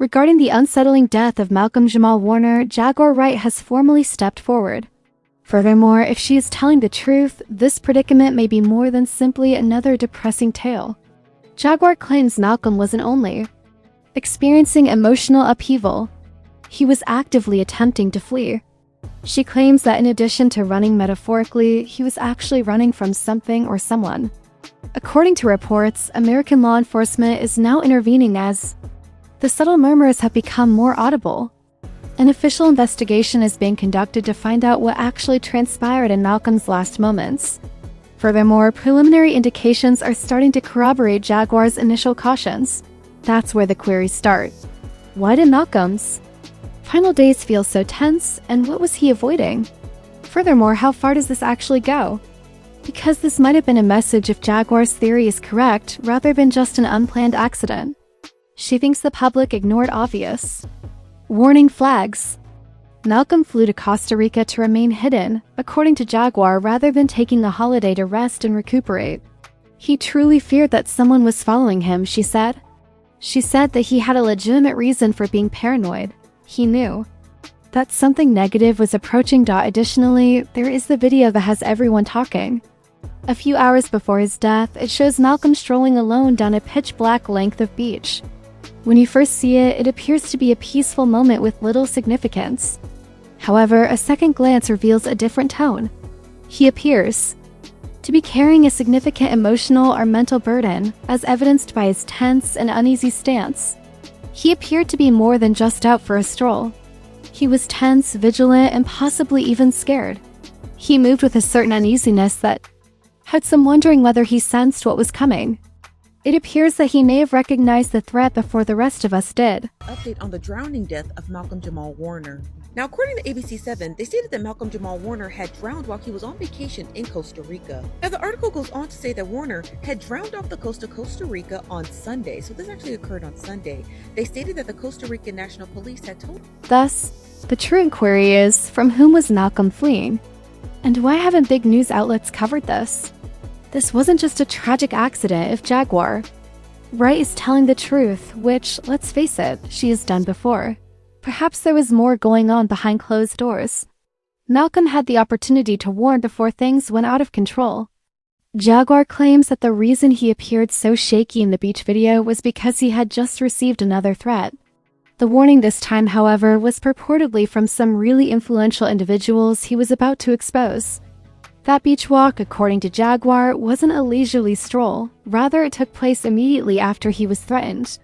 Regarding the unsettling death of Malcolm-Jamal Warner, Jaguar Wright has formally stepped forward. Furthermore, if she is telling the truth, this predicament may be more than simply another depressing tale. Jaguar claims Malcolm wasn't only experiencing emotional upheaval, he was actively attempting to flee. She claims that in addition to running metaphorically, he was actually running from something or someone. According to reports, American law enforcement is now intervening as the subtle murmurs have become more audible. An official investigation is being conducted to find out what actually transpired in Malcolm's last moments. Furthermore, preliminary indications are starting to corroborate Jaguar's initial cautions. That's where the queries start. Why did Malcolm's final days feel so tense, and what was he avoiding? Furthermore, how far does this actually go? Because this might have been a message if Jaguar's theory is correct, rather than just an unplanned accident. She thinks the public ignored obvious warning flags. Malcolm flew to Costa Rica to remain hidden, according to Jaguar, rather than taking a holiday to rest and recuperate. He truly feared that someone was following him, she said. She said that he had a legitimate reason for being paranoid. He knew that something negative was approaching. Additionally, there is the video that has everyone talking. A few hours before his death, it shows Malcolm strolling alone down a pitch-black length of beach. When you first see it, it appears to be a peaceful moment with little significance. However, a second glance reveals a different tone. He appears to be carrying a significant emotional or mental burden, as evidenced by his tense and uneasy stance. He appeared to be more than just out for a stroll. He was tense, vigilant, and possibly even scared. He moved with a certain uneasiness that had some wondering whether he sensed what was coming. It appears that he may have recognized the threat before the rest of us did. Update on the drowning death of Malcolm-Jamal Warner. Now, according to ABC7, they stated that Malcolm-Jamal Warner had drowned while he was on vacation in Costa Rica. Now, the article goes on to say that Warner had drowned off the coast of Costa Rica on Sunday, so this actually occurred on Sunday. They stated that the Costa Rican National Police had told. Thus, the true inquiry is, from whom was Malcolm fleeing? And why haven't big news outlets covered this? This wasn't just a tragic accident if Jaguar Wright is telling the truth, which, let's face it, she has done before. Perhaps there was more going on behind closed doors. Malcolm had the opportunity to warn before things went out of control. Jaguar claims that the reason he appeared so shaky in the beach video was because he had just received another threat. The warning this time, however, was purportedly from some really influential individuals he was about to expose. That beach walk, according to Jaguar, wasn't a leisurely stroll. Rather, it took place immediately after he was threatened.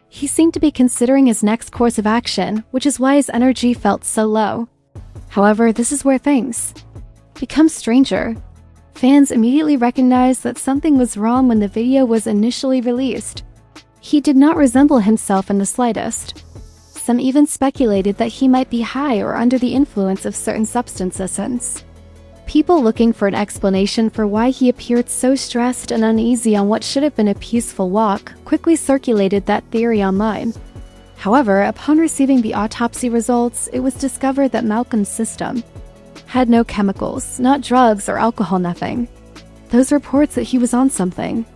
He seemed to be considering his next course of action, which is why his energy felt so low. However, this is where things become stranger. Fans immediately recognized that something was wrong when the video was initially released. He did not resemble himself in the slightest. Some even speculated that he might be high or under the influence of certain substances. People looking for an explanation for why he appeared so stressed and uneasy on what should have been a peaceful walk quickly circulated that theory online. However, upon receiving the autopsy results, it was discovered that Malcolm's system had no chemicals, not drugs or alcohol, nothing. Those reports that he was on something,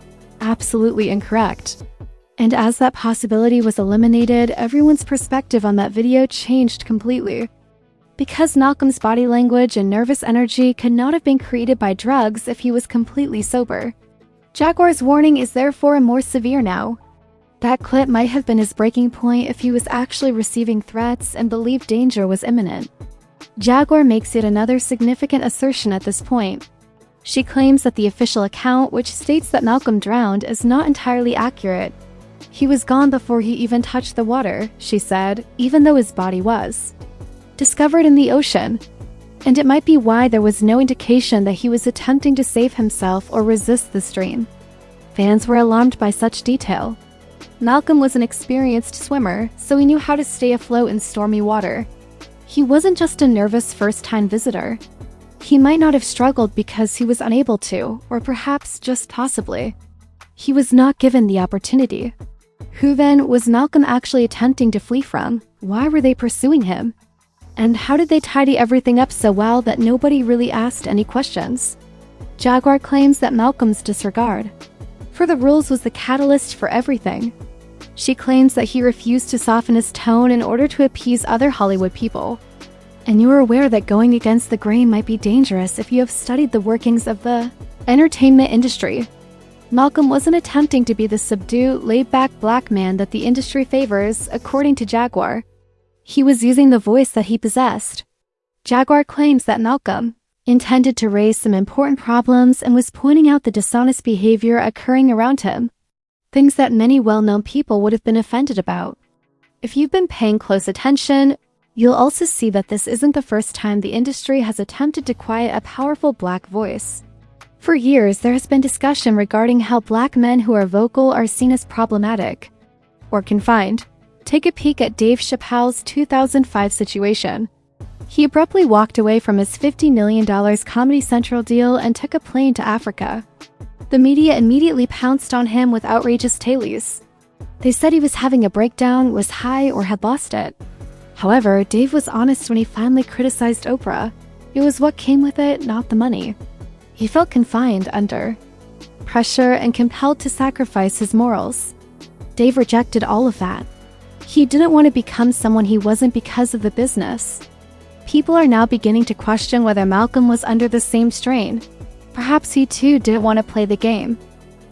absolutely incorrect. And as that possibility was eliminated, everyone's perspective on that video changed completely. Because Malcolm's body language and nervous energy could not have been created by drugs if he was completely sober. Jaguar's warning is therefore more severe now. That clip might have been his breaking point if he was actually receiving threats and believed danger was imminent. Jaguar makes yet another significant assertion at this point. She claims that the official account, which states that Malcolm drowned, is not entirely accurate. He was gone before he even touched the water, she said, even though his body was discovered in the ocean. And it might be why there was no indication that he was attempting to save himself or resist the stream. Fans were alarmed by such detail. Malcolm was an experienced swimmer, so he knew how to stay afloat in stormy water. He wasn't just a nervous first-time visitor. He might not have struggled because he was unable to, or perhaps just possibly he was not given the opportunity. Who then was Malcolm actually attempting to flee from? Why were they pursuing him? And how did they tidy everything up so well that nobody really asked any questions? Jaguar claims that Malcolm's disregard for the rules was the catalyst for everything. She claims that he refused to soften his tone in order to appease other Hollywood people. And you are aware that going against the grain might be dangerous if you have studied the workings of the entertainment industry. Malcolm wasn't attempting to be the subdued, laid-back black man that the industry favors, according to Jaguar. He was using the voice that he possessed. Jaguar claims that Malcolm intended to raise some important problems and was pointing out the dishonest behavior occurring around him, things that many well-known people would have been offended about. If you've been paying close attention, you'll also see that this isn't the first time the industry has attempted to quiet a powerful black voice. For years, there has been discussion regarding how black men who are vocal are seen as problematic or confined. Take a peek at Dave Chappelle's 2005 situation. He abruptly walked away from his $50 million Comedy Central deal and took a plane to Africa. The media immediately pounced on him with outrageous tailies. They said he was having a breakdown, was high, or had lost it. However, Dave was honest when he finally criticized Oprah. It was what came with it, not the money. He felt confined under pressure and compelled to sacrifice his morals. Dave rejected all of that. He didn't want to become someone he wasn't because of the business. People are now beginning to question whether Malcolm was under the same strain. Perhaps he too didn't want to play the game.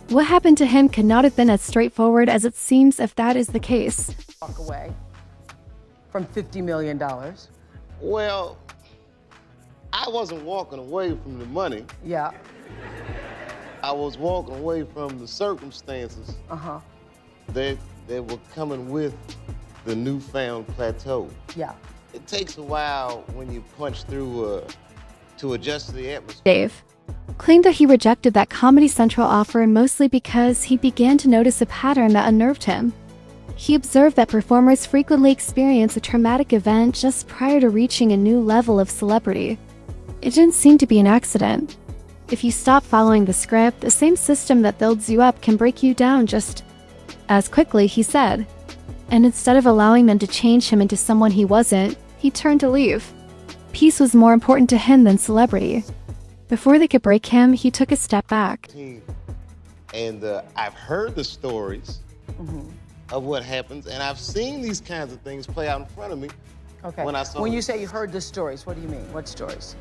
What happened to him could not have been as straightforward as it seems if that is the case. Walk away from $50 million. Well, I wasn't walking away from the money. Yeah. I was walking away from the circumstances that were coming with the newfound plateau. Yeah. It takes a while when you punch through to adjust to the atmosphere. Dave claimed that he rejected that Comedy Central offer mostly because he began to notice a pattern that unnerved him. He observed that performers frequently experience a traumatic event just prior to reaching a new level of celebrity. It didn't seem to be an accident. If you stop following the script, the same system that builds you up can break you down just as quickly, he said. And instead of allowing them to change him into someone he wasn't, he turned to leave. Peace was more important to him than celebrity. Before they could break him, he took a step back. And I've heard the stories of what happens, and I've seen these kinds of things play out in front of me. Okay. When you say you heard the stories, what do you mean? What stories?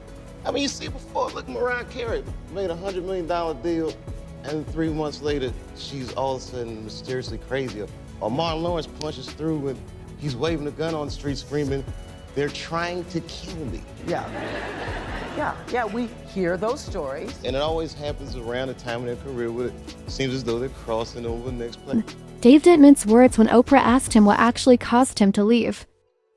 I mean, you see before, look, Mariah Carey made a $100 million deal, and 3 months later, she's all of a sudden mysteriously crazy. Or Martin Lawrence punches through and he's waving a gun on the street screaming, "They're trying to kill me." Yeah. Yeah, we hear those stories. And it always happens around the time of their career where it seems as though they're crossing over the next play. Dave didn't mince words when Oprah asked him what actually caused him to leave.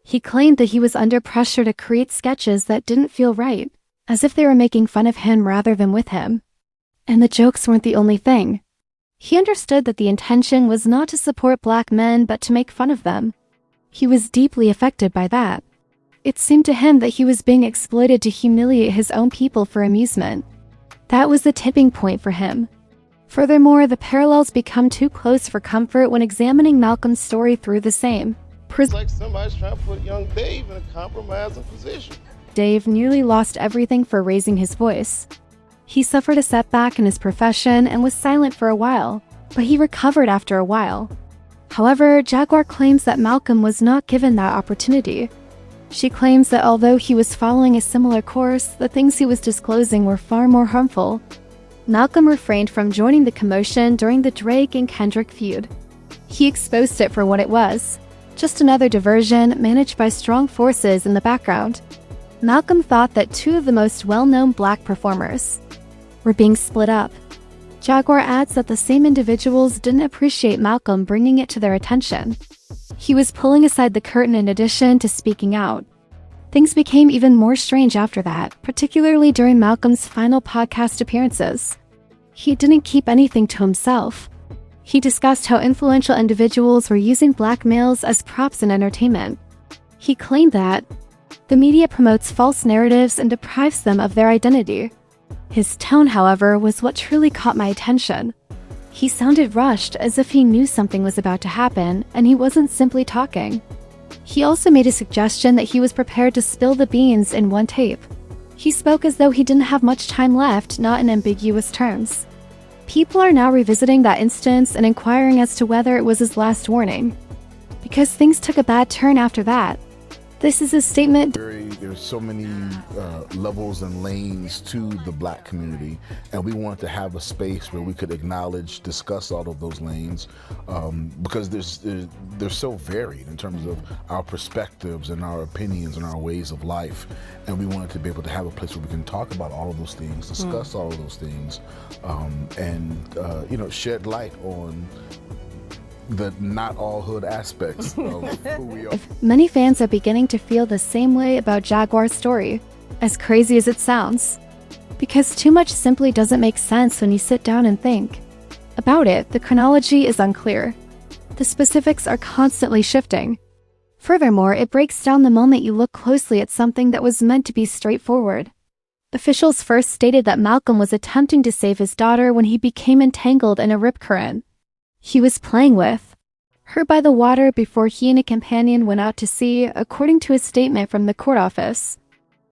He claimed that he was under pressure to create sketches that didn't feel right, as if they were making fun of him rather than with him. And the jokes weren't the only thing. He understood that the intention was not to support black men but to make fun of them. He was deeply affected by that. It seemed to him that he was being exploited to humiliate his own people for amusement. That was the tipping point for him. Furthermore, the parallels become too close for comfort when examining Malcolm's story through the same It's like somebody's trying to put young Dave in a compromising position. Dave nearly lost everything for raising his voice. He suffered a setback in his profession and was silent for a while, but he recovered after a while. However, Jaguar claims that Malcolm was not given that opportunity. She claims that although he was following a similar course, the things he was disclosing were far more harmful. Malcolm refrained from joining the commotion during the Drake and Kendrick feud. He exposed it for what it was, just another diversion managed by strong forces in the background. Malcolm thought that two of the most well-known black performers were being split up. Jaguar adds that the same individuals didn't appreciate Malcolm bringing it to their attention. He was pulling aside the curtain in addition to speaking out. Things became even more strange after that, particularly during Malcolm's final podcast appearances. He didn't keep anything to himself. He discussed how influential individuals were using black males as props in entertainment. He claimed that the media promotes false narratives and deprives them of their identity. His tone, however, was what truly caught my attention. He sounded rushed, as if he knew something was about to happen, and he wasn't simply talking. He also made a suggestion that he was prepared to spill the beans in one tape. He spoke as though he didn't have much time left, not in ambiguous terms. People are now revisiting that instance and inquiring as to whether it was his last warning, because things took a bad turn after that. This is a statement. There's so many levels and lanes to the Black community, and we wanted to have a space where we could acknowledge, discuss all of those lanes, because they're so varied in terms of our perspectives and our opinions and our ways of life, and we wanted to be able to have a place where we can talk about all of those things, discuss all of those things, and shed light on the not all hood aspects of who we are. Many fans are beginning to feel the same way about Jaguar's story, as crazy as it sounds. Because too much simply doesn't make sense when you sit down and think about it. The chronology is unclear. The specifics are constantly shifting. Furthermore, it breaks down the moment you look closely at something that was meant to be straightforward. Officials first stated that Malcolm was attempting to save his daughter when he became entangled in a rip current he was playing with her by the water before he and a companion went out to sea, according to a statement from the court office.